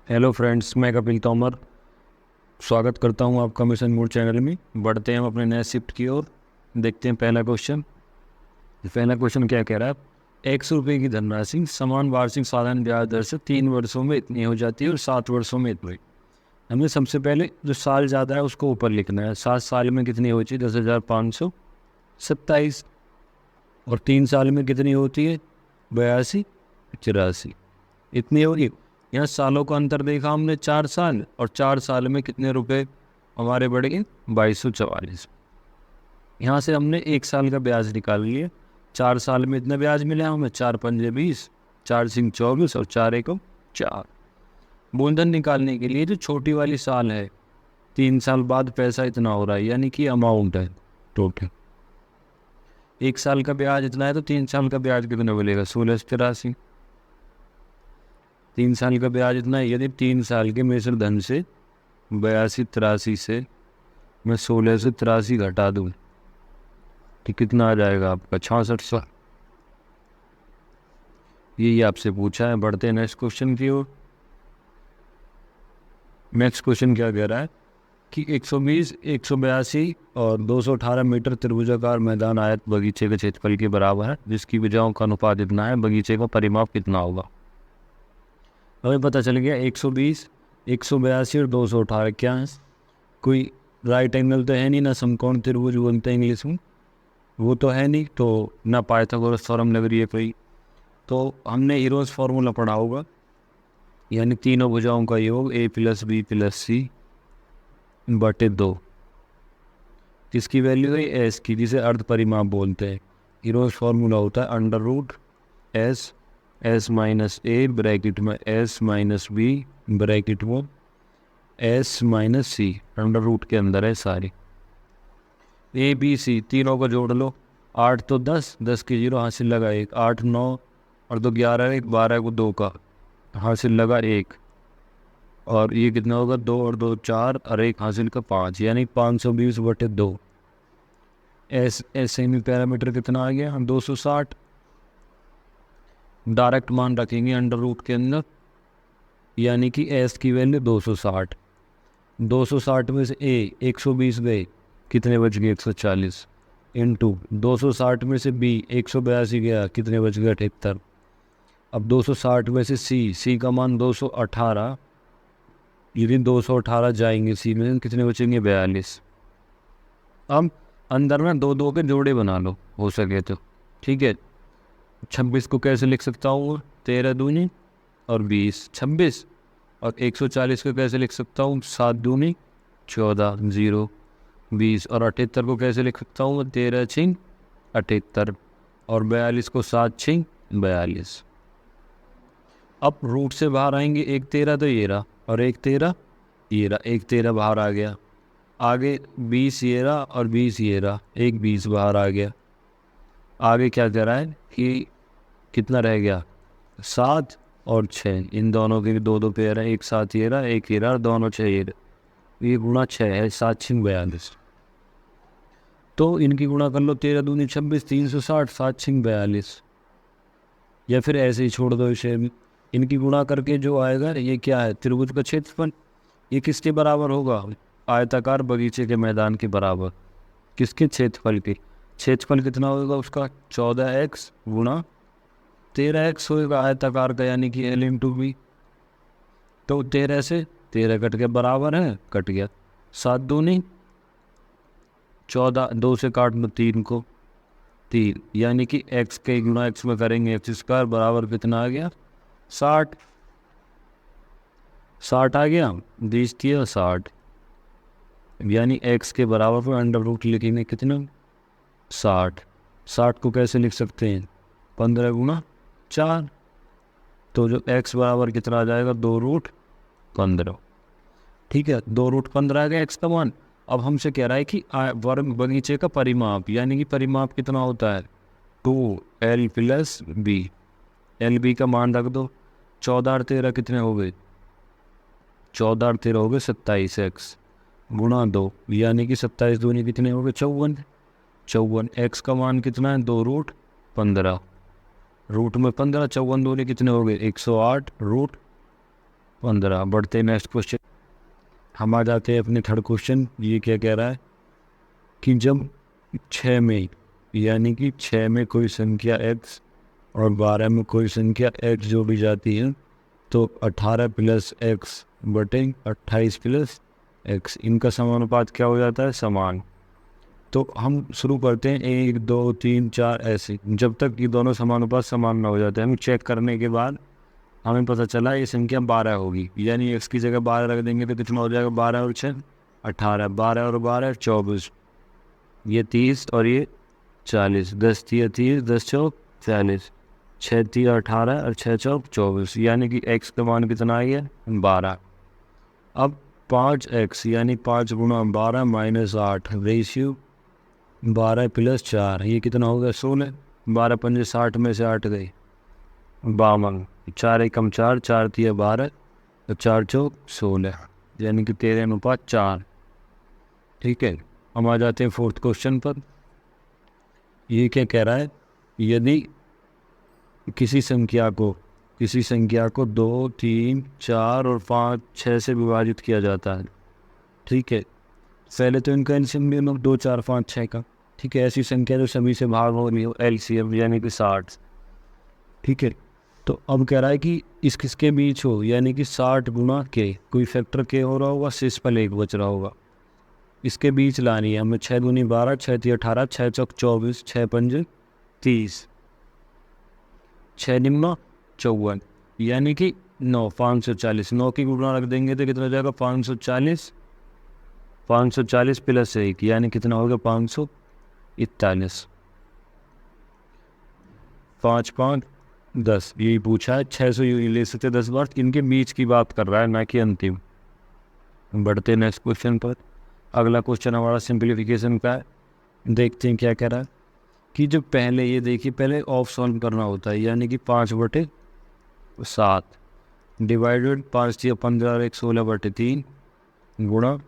Hello friends, मैं कपिल तोमर स्वागत करता हूं आपका मिशन मोड चैनल में। बढ़ते हैं हम अपने नए शिफ्ट की ओर। देखते हैं पहला क्वेश्चन। पहला क्वेश्चन क्या कह रहा है। 100 रुपये की धनराशि समान वार्षिक साधारण ब्याज दर से 3 वर्षों में इतनी हो जाती है और 7 वर्षों में इतनी। हमें सबसे पहले जो साल ज़्यादा है उसको ऊपर लिखना है। 7 साल में कितनी होती है? 10,527। और 3 साल में कितनी होती है? 82,84। इतनी होगी। यहाँ सालों का अंतर देखा हमने, 4 साल, और 4 साल में कितने रुपए हमारे बढ़ गए? 2244। यहाँ से हमने 1 साल का ब्याज निकाल लिया। 4 साल में इतना ब्याज मिला हमें, 4×5 = 20, 4×5 = 24 और 4×1 = 4। मूलधन निकालने के लिए जो छोटी वाली साल है, 3 साल बाद पैसा इतना हो रहा है, यानी कि अमाउंट है टोटल। 1 साल का ब्याज इतना है तो 3 साल का ब्याज कितना मिलेगा? 1683। 3 साल का ब्याज इतना है, यदि 3 साल के मिश्र धन से 8283 से मैं 1683 घटा दूं तो कितना आ जाएगा आपका? 6600। यही आपसे पूछा है। बढ़ते हैं नेक्स्ट क्वेश्चन की ओर। नेक्स्ट क्वेश्चन क्या कह रहा है कि 120, 182 और 218 मीटर त्रिभुजाकार मैदान आयत बगीचे के क्षेत्रफल के बराबर है, जिसकी भुजाओं का अनुपात इतना है, बगीचे का परिमाप कितना होगा? हमें पता चल गया 120, 182 और 218 क्या है। कोई राइट एंगल तो है नहीं, ना समकोण त्रिभुज बोलते हैं इंग्लिश में, वो तो है नहीं, तो ना पाइथागोरस थ्योरम लग रही है कोई। तो हमने हीरोज फार्मूला पढ़ा होगा, यानी तीनों भुजाओं का योग a+b+c/2, जिसकी वैल्यू है एस की, जिसे अर्ध परिमाप बोलते हैं। हीरोज फार्मूला होता है √S S-A ब्रैकेट में S-B ब्रैकेट में S-C, अंडर रूट के अंदर है सारी। A B C तीनों को जोड़ लो। 8 तो 10, 10 की 0 हासिल लगा 1, 8 9 और 2 11, 1 12 को 2 का हासिल लगा 1, और ये कितना होगा? 2 और 2 4 और 1 हासिल का 5, यानी 520/2। सेमी पैरामीटर कितना आ गया? 260। डायरेक्ट मान रखेंगे अंडर रूट के अंदर, यानी कि एस की वैल्यू 260। 260 में से 120 गए, कितने बच गए? 140 इंटू 260 में से बी 182 गया, कितने बच गए? 78। अब 260 में से सी का मान 218, यदि 218 जाएंगे सी में, कितने बचेंगे? 42। अब अंदर में 2 2 के जोड़े बना लो हो सके तो, ठीक है। 26 को कैसे लिख सकता हूँ? 13 दूनी और 20 26। और 140 को कैसे लिख सकता हूँ? 7 दूनी 14 0 20। और 78 को कैसे लिख सकता हूँ? 13 6 78। और 42 को 7 6 42। अब रूट से बाहर आएंगे, 1 13 तो ये रहा, और 1 13 ये रहा, 1 13 बाहर आ गया। आगे 20 ये रहा और 20 ये रहा, 1 20 बाहर आ गया। आगे क्या कह रहा है कि कितना रह गया? 7 और 6, इन दोनों के 2 2 पेयर है, एक 7 ये रहा, एक ये रहा, दोनों 6 ये रहा। ये गुणा 6 है, 7 6 42। तो इनकी गुणा कर लो, 13 दूनी 26, 360, 7 6 42। या फिर ऐसे ही छोड़ दो इसे। इनकी गुणा करके जो आएगा, ये क्या है? त्रिभुज का क्षेत्रफल। ये किसके बराबर होगा? आयताकार बगीचे के मैदान के बराबर। किसके? क्षेत्रफल के। क्षेत्रफल कितना होगा उसका? 14x गुणा 13x होगा आयताकार का, यानी कि L×B। तो 13 से 13 कट के बराबर है, कट गया। 7 दूनी 14, 2 से काट लो 3 को, 3, यानी कि x के गुणा x में करेंगे x² बराबर कितना आ गया? 60। 60 आ गया, 20 किया 60, यानी x के बराबर पर अंडर रूट लिखेंगे कितना? 60। 60 को कैसे लिख सकते हैं? 15 गुणा 4। तो जो x बराबर कितना आ जाएगा? 2√15। ठीक है, 2√15 आ गया x का मान। अब हमसे कह रहा है कि वर्ग बगीचे का परिमाप, यानी कि परिमाप कितना होता है? 2L+B। LB का मान रख दो। 14 और 13 कितने हो गए? 14 और 13 हो गए 27x गुणा 2, यानी कि 27 दूनी कितने हो गए? 54। 54। x का मान कितना है? 2√15। रूट में 15, 54 दूनी कितने हो गए? 108 √15। 15। बढ़ते हैं नेक्स्ट क्वेश्चन। हम आ जाते हैं अपने थर्ड क्वेश्चन। ये क्या कह रहा है कि जब 6 में यानी कि 6 में कोई संख्या x और 12 में कोई संख्या x जोड़ी जाती है तो 18 प्लस x बटे 28 प्लस x, इनका समानुपात क्या हो जाता है? समान। तो हम शुरू करते हैं 1 2 3 4 ऐसे, जब तक ये दोनों समानुपात समान ना हो जाते हैं। हम चेक करने के बाद हमें पता चला ये संख्या 12 होगी, यानी x की जगह 12 रख देंगे तो कितना हो जाएगा? 12 और 6 18, 12 और 12 24, ये 30 और ये 40, 10 3 30, 10 चौक 40, 6 3 18 और 6 चौक 24, यानी कि x का मान कितना आई है? 12। अब 5x यानी 5 गुणा 12 माइनस 8 रेशियो 12 प्लस 4, ये कितना हो गया? 16। 12 पंजे 60 में से 8 गई 52, 4 एकम 4, 4 3 12, तो 4 चौक 16, यानी कि 13:4। ठीक है, हम आ जाते हैं फोर्थ क्वेश्चन पर। ये क्या कह रहा है? यदि किसी संख्या को 2 3 4 और 5 6 से विभाजित किया जाता है, ठीक है, पहले तो इनका एलसीएम ले लो 2 4 5 6 का, ठीक है, ऐसी संख्या जो सभी से भाग हो रही हो, एलसीएम यानी कि 60, ठीक है। तो अब कह रहा है कि इस किसके बीच हो, यानी कि 60 गुणा के, कोई फैक्टर के हो रहा होगा, शेषफल 1 बच रहा होगा, इसके बीच लानी है हमें। 6 दूनी 12, 6 3 18, 6 चौक 24, 6 पंजे 30, 6 निम्न 54, यानी कि 9 540। 9 की गुणा रख देंगे तो कितना हो जाएगा? 540, 540 प्लस 1, यानी कितना होगा? 541। 5 5 10, यही पूछा है। 600 यू ले सकते 10 बार, इनके बीच की बात कर रहा है, ना कि अंतिम। बढ़ते नेक्स्ट क्वेश्चन पर। अगला क्वेश्चन हमारा सिंप्लीफिकेशन का है। देखते हैं क्या कह रहा है कि जो पहले, ये देखिए, पहले ऑफ सॉल्व करना होता है, यानी कि 5/7 डिवाइडेड 5 या 15 और 1 16/3 गुणा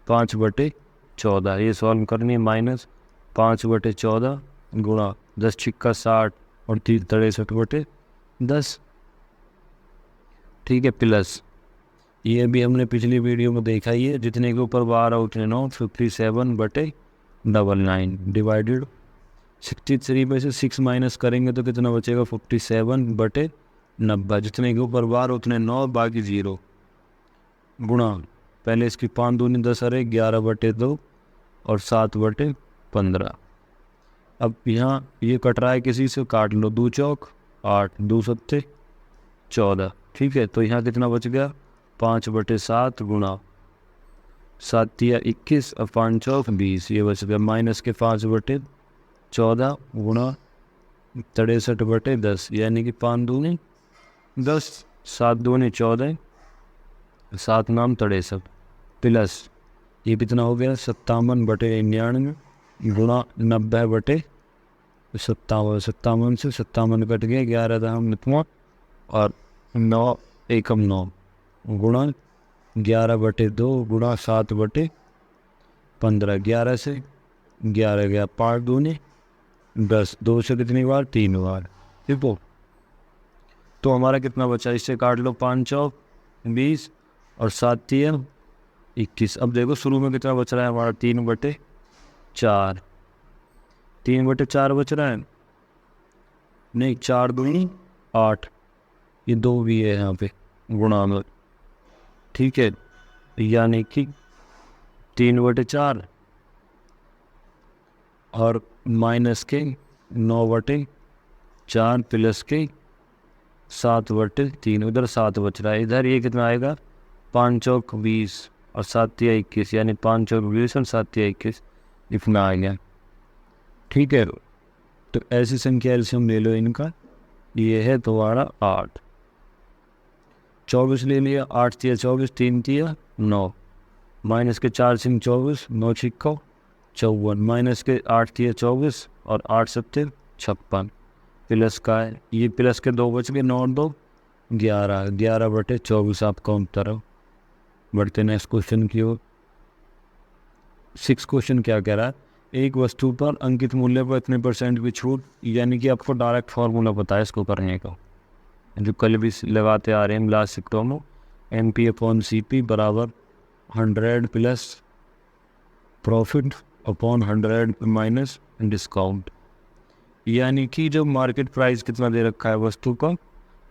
5/14, ये सॉल्व करनी है, माइनस 5/14 गुणा 10 छिक्का 60 और 3 63/10, ठीक है, प्लस ये भी हमने पिछली वीडियो में देखा ही है, जितने के ऊपर 12 उतने 9 57/99 डिवाइडेड 63 में से 6 माइनस करेंगे तो कितना बचेगा? 47/90, जितने के ऊपर 12 उतने 9 बाकी 0 गुणा, पहले इसकी 5 दूनी 10 अरे 11/2 और 7/15। अब यहाँ ये कट रहा है किसी से, काट लो, 2 चौक 8, 2 सत्ते 14, ठीक है, तो यहाँ कितना बच गया? 5/7 गुणा 7 या 21 और 5 चौक 20, ये बच गया, माइनस के 5/14 गुणा 63/10, यानी कि 5 दूनी 10, 7 दूनी 14, 7 नाम 63, प्लस ये कितना हो गया? 57/99 गुणा 90/57, 57 से 57 कट गया, 11 था हम निकमा, और 9 एकम 9 गुणा 11/2 गुणा 7/15, 11 से 11 गया, 5 दूनी 10, 2 से कितनी बार? 3 बार, ठीक हो। तो हमारा कितना बचा? इससे काट लो, 5 चौक 20 और 7 3 21। अब देखो शुरू में कितना बच रहा है हमारा? 3/4, 3/4 बच रहा है, नहीं 4 दूनी 8, ये 2 भी है यहाँ पे गुणा में, ठीक है, यानी कि 3/4 और माइनस के 9/4 प्लस के 7/3, उधर 7 बच रहा है, इधर ये कितना आएगा? 5 चौक 20 और 7 या 21, यानी 5 चौक 20 और 7 या 21, इतना आ गया, ठीक है। तो ऐसी संख्या एलसीएम ले लो इनका, ये है तुम्हारा 8, 24 ले लिया, 8 3 24, 3 3 9, माइनस के 4 सिंह 24, 9 छिक्का 54, माइनस के 8 3 24 और 8 7 56, प्लस का है, ये प्लस के 2 बच गए, 9 और 2 11, 11/24 आपका उत्तर है। बढ़ते नेक्स्ट क्वेश्चन की ओर। 6 क्वेश्चन क्या कह रहा है? एक वस्तु पर अंकित मूल्य पर इतने % की छूट, यानी कि आपको डायरेक्ट फार्मूला पता है इसको करने का, जो कल भी लगाते आ रहे हैं लास्ट सिक्टों में, M P upon C P बराबर 100 plus profit upon 100 minus discount. यानी कि जो मार्केट प्राइस कितना दे रखा है वस्तु का,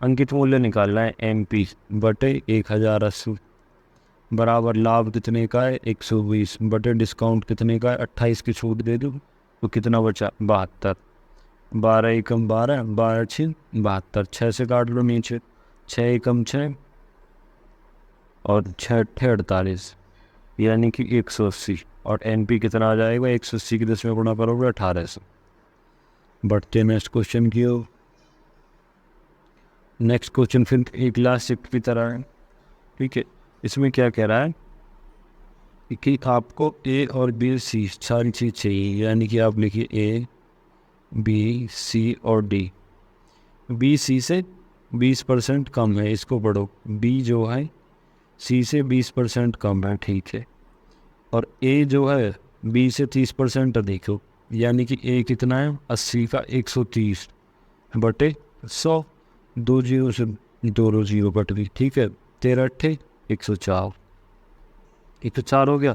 अंकित मूल्य निकालना है एम पी बटे 1080 बराबर लाभ कितने का है 120 बटे डिस्काउंट कितने का है 28 की छूट दे दूँ तो कितना बचा 72। 12 एकम 12, 12 6 72, 6 से काट लो नीचे, 6 एकम 6 और 6 अट्ठे 48 यानी कि 180। और एन पी कितना आ जाएगा 180 की 10 में गुणा करोगे 1800। बढ़ते नेक्स्ट क्वेश्चन की ओर। नेक्स्ट क्वेश्चन फिर एक लास्ट शिफ्ट की तरह है, ठीक है। इसमें क्या कह रहा है कि आपको ए और बी सी सारी चीज़ चाहिए, यानी कि आप लिखिए ए बी सी और डी। बी सी से 20% कम है, इसको पढ़ो। बी जो है सी से 20% कम है, ठीक है। और ए जो है बी से 30% अधिक हो, यानी कि ए कितना है 80 का 130 बटे 100, 2 जीरो से 2 जीरो कट गई, ठीक है। 13 अट्ठे 104, 104 हो गया।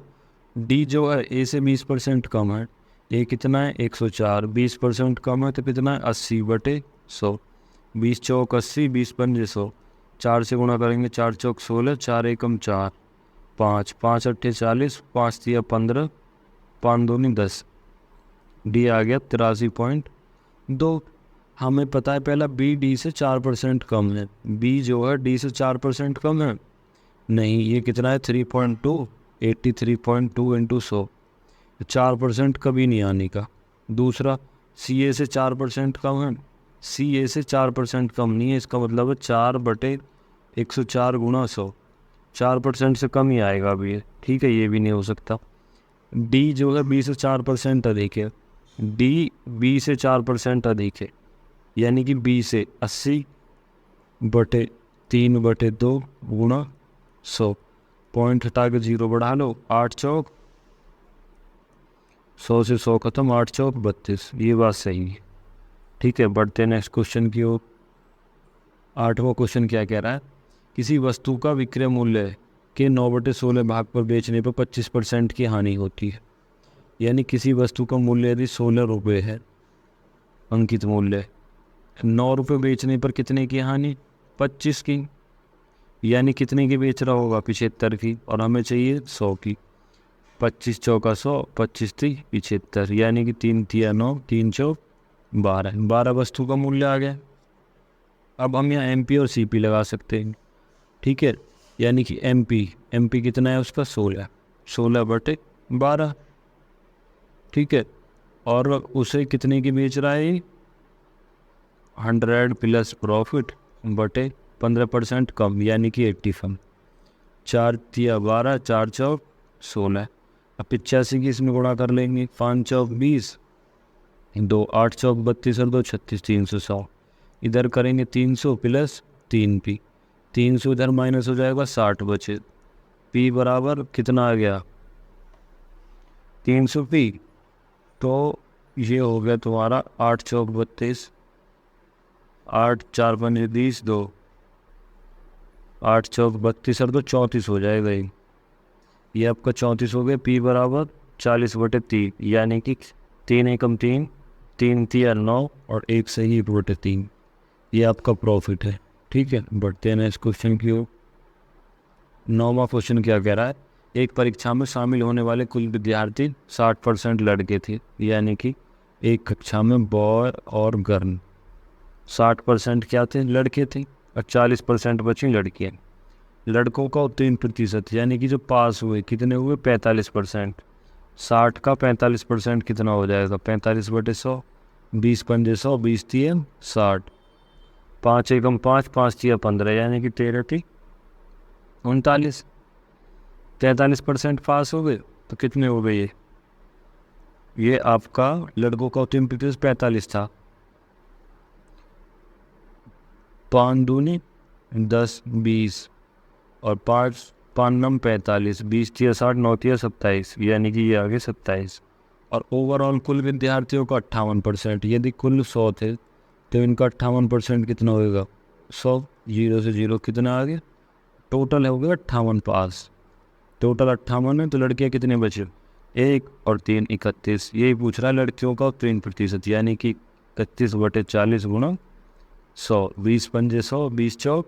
डी जो है ए से 20% कम है, ए कितना है 104, 20% कम है तो कितना है 80 बटे 100, 20 चौक 80, 20 पंजे 100, 4 से गुणा करेंगे, 4 चौक 16, 4 एकम 4, 5, 5 अट्ठे 40, 5 तिया 15, 5 दूनी 10, डी आ गया 83.2। हमें पता है पहला बी डी से 4% कम है, बी जो है डी से 4% कम है, नहीं ये कितना है 3.2, 83.2 इंटू 100, 4% कभी नहीं आने का। दूसरा सी ए से 4% कम है, सी ए से 4% कम नहीं है, इसका मतलब है 4 बटे 104 गुणा 100, 4% से कम ही आएगा अभी ये, ठीक है। ये भी नहीं हो सकता। डी जो है बी से 4% अधिक है, डी बी से 4% अधिक है, यानी कि बी से 80 बटे 3 बटे 2 गुणा 100, पॉइंट हटा के 0 बढ़ा लो, 8 चौक 100 से 100 खत्म, 8 चौक 32, ये बात सही है, ठीक है। बढ़ते नेक्स्ट क्वेश्चन की ओर। 8वां क्वेश्चन क्या कह रहा है, किसी वस्तु का विक्रय मूल्य के 9/16 भाग पर बेचने पर 25% की हानि होती है। यानी किसी वस्तु का मूल्य यदि 16 रुपये है, अंकित मूल्य 9 रुपये बेचने पर कितने की हानि 25 की, यानी कितने की बेच रहा होगा 75 की, और हमें चाहिए 100 की। 25 चौका 100, 25 थी 75, यानी कि 3 तिया 9, 3 चौक 12, 12 वस्तु का मूल्य आ गया। अब हम यहाँ एम पी और सी पी लगा सकते हैं, ठीक है। यानी कि एम पी कितना है उसका 16, 16 बटे 12, ठीक है। और उसे कितने की बेच रहा है 100 प्लस प्रॉफिट बटे 15% कम, यानी कि 85, 4 तिया 12, 4 चौक 16। अब 85 की इसमें गुणा कर लेंगे, 5 चौक 20, 2 8 चौक 32 और 2 36, 300। इधर करेंगे 300 प्लस 3 पी, 300 इधर माइनस हो जाएगा 60 बचे, पी बराबर कितना आ गया 300 पी, तो ये हो गया तुम्हारा 8 चौक 32, 8 4 पंजे 20, 2 8 चौक 32 और 2 34 हो जाएगा ये आपका 34 हो गया। पी बराबर 40 बटे 3, यानी कि 3 एकम 3, 3 तिया 9 और 1 सही 1 बटे 3, ये आपका प्रॉफिट है, ठीक है। बढ़ते हैं नेक्स्ट क्वेश्चन की ओर। 9वां क्वेश्चन क्या कह रहा है, एक परीक्षा में शामिल होने वाले कुल विद्यार्थी 60% लड़के थे, यानी कि एक कक्षा में बॉय और गर्ल 60% क्या थे लड़के थे और 40% बची लड़कियाँ। लड़कों का 3%, यानी कि जो पास हुए कितने हुए 45%, 60 का 45% कितना हो जाएगा 45 बटे 100, 20 पंजे 100, 20 तिया 60, 5 एकम 5, 5 तिया 15, यानी कि 13 थी 39, 43% पास हो गए। तो कितने हो गए ये आपका लड़कों का 3% 45 था, 5 दूनी 10, 20 और 5 5 नम 45, 20 तिया 60, 9 तिया 27, यानी कि ये आगे 27। और ओवरऑल कुल विद्यार्थियों का 58%, यदि कुल 100 थे तो इनका 58% कितना होगा 100, 0 से 0 कितना आ गया टोटल हो गया 58 पास, टोटल 58 है, तो लड़कियाँ कितने बचे? 1 और 3 31। यही पूछ रहा है लड़कियों का 3%, यानी कि 31/40 गुणा 100, 20 पंजे 100, 20 चौक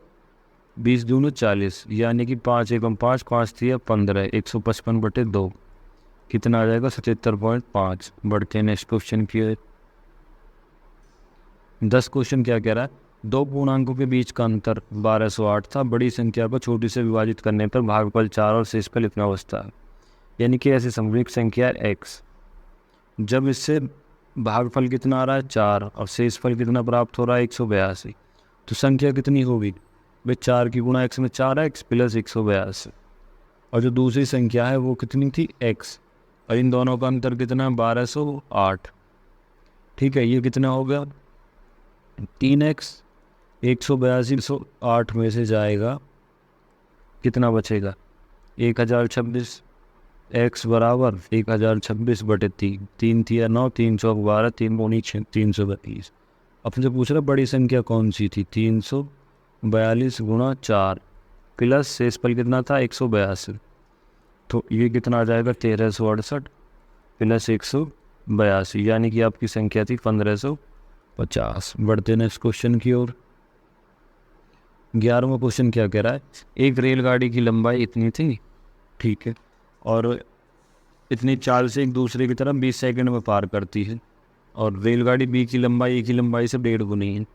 20 दूनी 40, यानी कि 5 एकम 5, 5 3 15, 155/2 कितना आ जाएगा? 77.5। बढ़ते हैं नेक्स्ट क्वेश्चन की ओर। 10 क्वेश्चन क्या कह रहा है? दो पूर्णांकों के बीच का अंतर 1208 था, बड़ी संख्या को छोटी से विभाजित करने पर भागफल 4 और शेषफल इतना बचता है। यानी कि ऐसी समरूप संख्या है x, जब इससे भागफल कितना आ रहा है 4 और शेषफल कितना प्राप्त हो रहा है 182, तो संख्या कितनी होगी भाई? 4 की गुणा x में 4x प्लस 182, और जो दूसरी संख्या है वो कितनी थी x, और इन दोनों का अंतर कितना है 1208। ठीक है, ये कितना हो गया 3x, 182 में से जाएगा कितना बचेगा 1026, x बराबर 1026/3, 3 3 9, 3 चौक 12, 3 दूनी 332। अब से पूछ रहा बड़ी संख्या कौन सी थी? 342 गुणा 4 प्लस शेषफल कितना था 182, तो ये कितना आ जाएगा 1368 प्लस 182, यानी कि आपकी संख्या थी 1550। बढ़ते नेक्स्ट क्वेश्चन की ओर। 11वां क्वेश्चन क्या कह रहा है? एक रेलगाड़ी की लंबाई इतनी थी, ठीक है, और इतनी चाल से एक दूसरे की तरफ 20 सेकंड में पार करती है, और रेलगाड़ी बी की लंबाई ए की लंबाई से 1.5 गुनी है।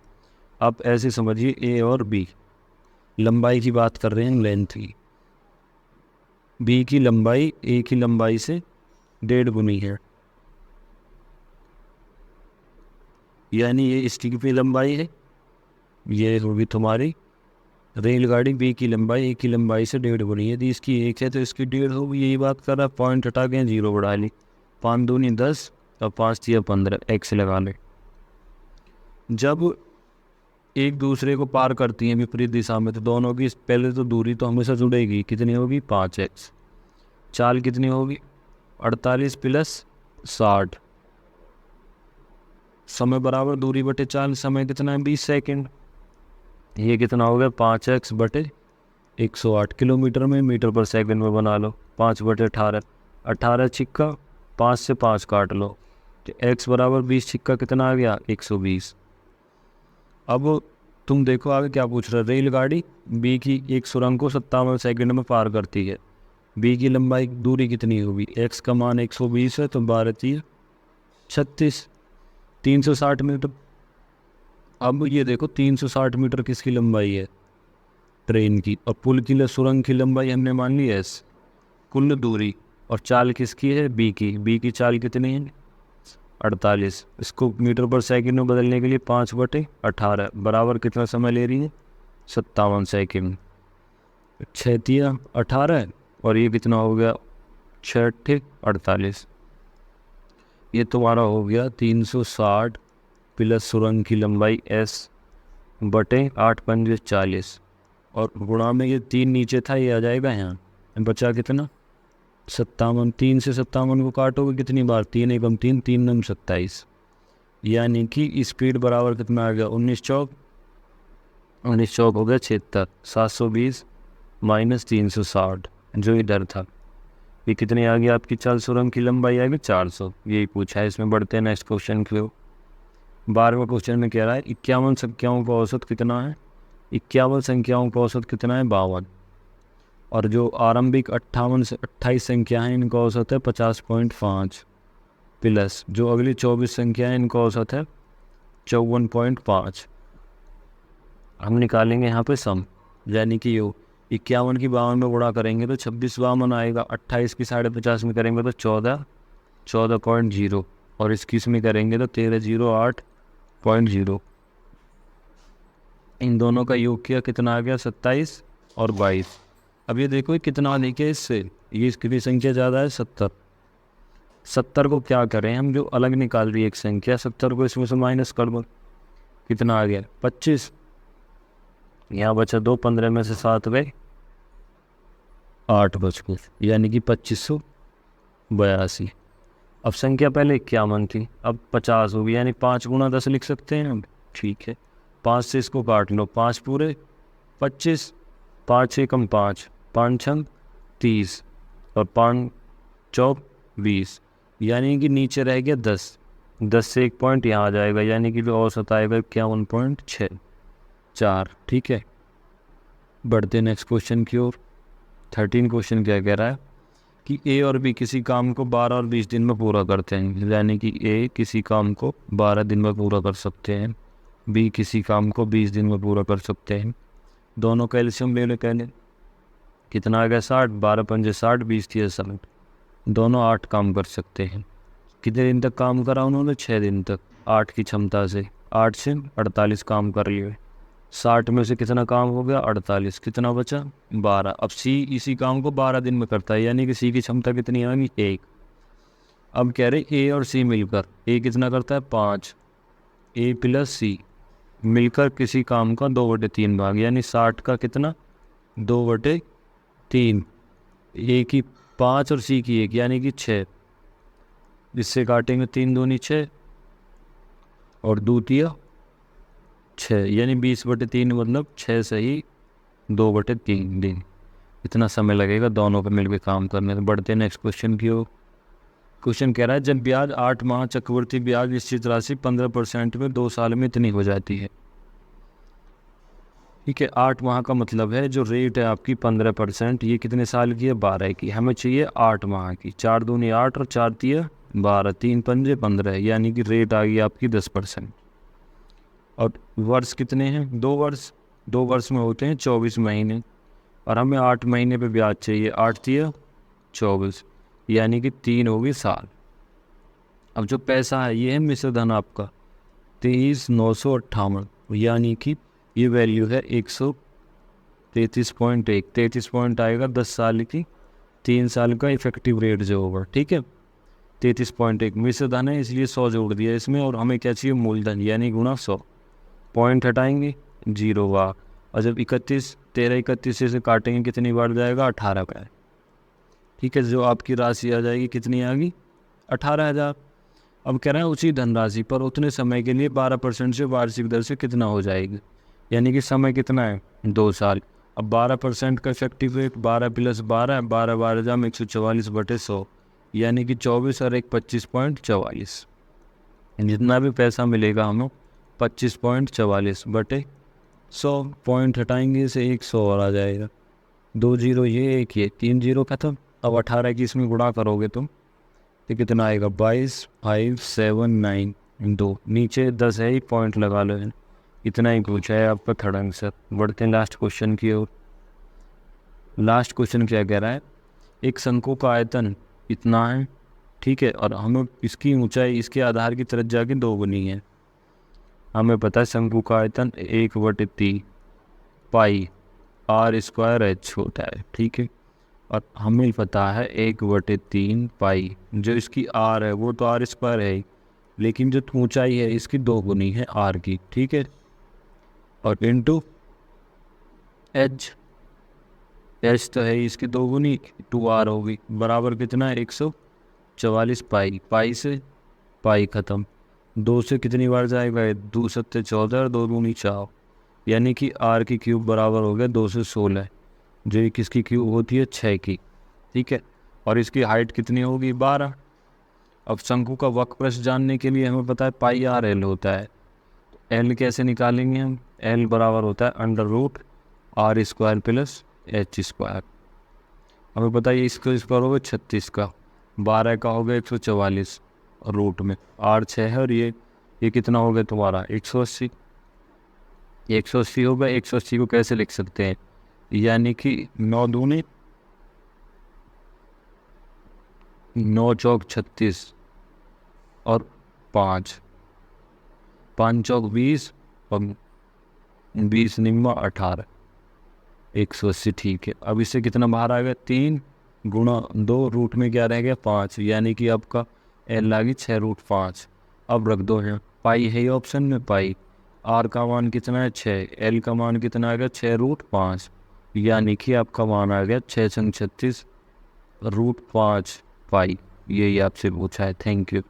आप ऐसे समझिए ए और बी लंबाई की बात कर रहे हैं, लेंथ की। बी की लंबाई ए की लंबाई से 1.5 गुनी है, यानी ये इसकी कितनी लंबाई है? ये होगी तुम्हारी रेलगाड़ी बी की लंबाई ए की लंबाई से 1.5 गुनी है। यदि इसकी 1 है तो इसकी 1.5 होगी, यही बात कर रहा है। पॉइंट हटा के 0 बढ़ा ली, 5 दूनी 10 और 5 3 15, एक्स लगा ले। जब एक दूसरे को पार करती हैं विपरीत दिशा में, तो दोनों की पहले तो दूरी तो हमेशा जुड़ेगी, कितनी होगी 5x। चाल कितनी होगी 48 प्लस 60, समय बराबर दूरी बटे चाल, समय कितना है 20 सेकंड। ये कितना हो गया 5x/108, किलोमीटर में मीटर पर सेकंड में बना लो, 5/18, 18 छिक्का 5 से 5 काट लो, तो x बराबर 20 छिक्का कितना आ गया 120। अब तुम देखो आगे क्या पूछ रहा है। रेलगाड़ी बी की एक सुरंग को 57 सेकंड में पार करती है, बी की लंबाई दूरी कितनी होगी? x का मान 120 है, तो 12 3 36, 360 मीटर। अब ये देखो 360 मीटर किसकी लंबाई है? ट्रेन की। और पुल की सुरंग की लंबाई हमने मान ली एस, कुल दूरी। और चाल किसकी है? बी की। बी की चाल कितनी है 48। इसको मीटर पर सेकंड में बदलने के लिए 5/18 बराबर कितना समय ले रही है 57 सेकंड। 6 3 18, और ये कितना हो गया 6 8 48। ये तुम्हारा हो गया 360 प्लस सुरंग की लंबाई s बटे 8 पंजे 40, और गुणा में ये 3 नीचे था, ये आ जाएगा यहाँ, बचा कितना 57। 3 से 57 को काटोगे कितनी बार? 3 एकम 3, 3 नम 27, यानी कि स्पीड बराबर कितना आ गया 19 चौक, 19 चौक हो गया 76, 720 माइनस 360, जो इधर था। ये कितनी आ गई आपकी चाल? सुरंग की लंबाई आएगी 400। यही पूछा है इसमें। बढ़ते हैं नेक्स्ट क्वेश्चन की ओर। 12वें क्वेश्चन में कह रहा है 51 संख्याओं का औसत कितना है? 51 संख्याओं का औसत कितना है 52, और जो आरंभिक 58 से 28 संख्या हैं इनका औसत है 50.5, प्लस जो अगली 24 संख्या है इनका औसत है 54.5। हम निकालेंगे यहाँ पे सम, यानी कि यो 51 की 52 में गुणा करेंगे तो 26 52 आएगा, 28 की 50.5 में करेंगे तो 14.0, और इसकी इसमें करेंगे तो 1308.0। इन दोनों का योग किया कितना आ गया 27 और 22। अब ये देखो कितना लिखे इससे, ये इसकी संख्या ज़्यादा है 70। 70 को क्या करें हम, जो अलग निकाल रही है एक संख्या, 70 को इसमें से माइनस कर दो, कितना आ गया 25। यहाँ बचा 2, 15 में से 7 गए 8 बच गए, यानी कि 2582। अब संख्या पहले 51 थी, अब 50 होगी, यानी 5 गुणा 10 लिख सकते हैं हम। ठीक है, 5 से इसको काट लो, 5 पूरे 25, 5 एकम 5, 5 छंग 30 और 5 चौक 20, यानी कि नीचे रह गया 10। 10 से 1 पॉइंट यहाँ आ जाएगा, यानी कि जो औसत आएगा 51.64। ठीक है, बढ़ते नेक्स्ट क्वेश्चन की ओर। 13 क्वेश्चन क्या कह रहा है कि ए और बी किसी काम को 12 और 20 दिन में पूरा करते हैं, यानी कि ए किसी काम को 12 दिन में पूरा कर सकते हैं, बी किसी काम को 20 दिन में पूरा कर सकते हैं। दोनों का एलसीएम ले ले कहले, कितना आ गया 60, 12 पंजे 60, 20 थी 60, दोनों 8 काम कर सकते हैं। कितने दिन तक काम करा उन्होंने? 6 दिन तक, 8 की क्षमता से। 8 से 48 काम कर लिए। 60 में से कितना काम हो गया? 48, कितना बचा? 12। अब सी इसी काम को 12 दिन में करता है, यानी कि सी की क्षमता कितनी आ गई? 1। अब कह रहे ए और सी मिलकर, ए कितना करता है? 5, ए प्लस सी मिलकर किसी काम का 2/3 भाग, यानी 60 का कितना? 2/3। ए की 5 और सी की 1, यानी कि 6। इससे काटेंगे 3 दूनी 6 और दूतिया 6, यानी 20/3 मतलब 6 से ही 2/3 दिन। इतना समय लगेगा दोनों पे मिलकर काम करने में। बढ़ते हैं नेक्स्ट क्वेश्चन की ओर। क्वेश्चन कह रहा है जब ब्याज 8 माह चक्रवृद्धि ब्याज निश्चित राशि 15% में 2 साल में इतनी हो जाती है। ठीक है, 8 माह का मतलब है जो रेट है आपकी 15%, ये कितने साल की है? 12 की। हमें चाहिए 8 माह की। 4 दूनी 8 और 4 तिया 12, 3 पंजे 15, यानी कि रेट आ गई आपकी 10%। और वर्ष कितने हैं? 2 वर्ष। 2 वर्ष में होते हैं 24 महीने, और हमें 8 महीने पे ब्याज चाहिए। 8 तिया 24, यानी कि 3 होगी साल। अब जो पैसा है ये है मिश्र धन आपका 23,958, यानी कि ये वैल्यू है 133.1। 33 पॉइंट आएगा 10 साल की, 3 साल का इफेक्टिव रेट जो होगा। ठीक है, 33.1 मिश्र धन है इसलिए 100 जोड़ दिया इसमें, और हमें क्या चाहिए? मूलधन, यानी गुणा 100। पॉइंट हटाएंगे 0 वाह। और जब 13 31 से काटेंगे कितनी बार जाएगा? 18 बार। ठीक है, जो आपकी राशि आ जाएगी कितनी आ गई? 18,000। अब कह रहे हैं उसी धनराशि पर उतने समय के लिए 12% से वार्षिक दर से कितना हो जाएगी, यानी कि समय कितना है? 2 साल। अब 12% का इफेक्टिव रेट 12 + 12, 12 12 जाम 144/100, यानी कि 24 और 1 25.44। जितना भी पैसा मिलेगा हमें 25.44/100। पॉइंट हटाएंगे इसे 100 और आ जाएगा। 2 जीरो ये, 1 ये, 3 जीरो खत्म। अब 18 की इसमें गुणा करोगे तुम तो कितना आएगा? 22,579 नीचे 10 है ही, पॉइंट लगा लो। इतना ही पूछा है आपका थर्ड आंसर। बढ़ते हैं लास्ट क्वेश्चन की ओर। लास्ट क्वेश्चन क्या कह रहा है? एक शंकु का आयतन इतना है, ठीक है, और हमें इसकी ऊंचाई इसके आधार की त्रिज्या की 2 गुनी है। हमें पता है शंकु का आयतन 1/3 पाई r² h होता है। ठीक है, और हमें पता है 1/3 पाई, जो इसकी r है वो तो r² है, लेकिन जो ऊंचाई है इसकी 2 गुनी है r की। ठीक है, और इंटू h तो है इसकी 2 गुनी, 2r होगी, बराबर कितना है? 144 पाई। पाई से पाई ख़त्म, 2 से कितनी बार जाएगा? 2 सत्ते 14 और 2 दूनी 4, यानी कि r की क्यूब बराबर हो गया 2 से 16, जो एक इसकी क्यूब होती है 6 की। ठीक है, और इसकी हाइट कितनी होगी? 12। अब शंकु का वक्रपृष्ठ जानने के लिए हमें पता है पाई r/l होता है। तो l कैसे निकालेंगे हम? l बराबर होता है √r² + h²। हमें पता है इसको इस पर होगा 36 का, 12 का हो गया 144, और रूट में r 6 है, और ये कितना हो गया तुम्हारा? 180। 180 होगा। 180 को कैसे लिख सकते हैं? यानी कि 9 दूनी 9 चौक 36 और 5 चौक 20 और 20 निम्मा 18, 180। ठीक है, अब इससे कितना बाहर आ गया? 3 गुणा 2, रूट में क्या रह गया? 5, यानी कि आपका l आ गई 6√5। अब रख दो है, पाई है ऑप्शन में, पाई। r का मान कितना है? 6। l का मान कितना आ गया? 6√5, यानी कि आपका मान आ गया 6 × 36 √5 पाई। यही आपसे पूछा है। Thank you.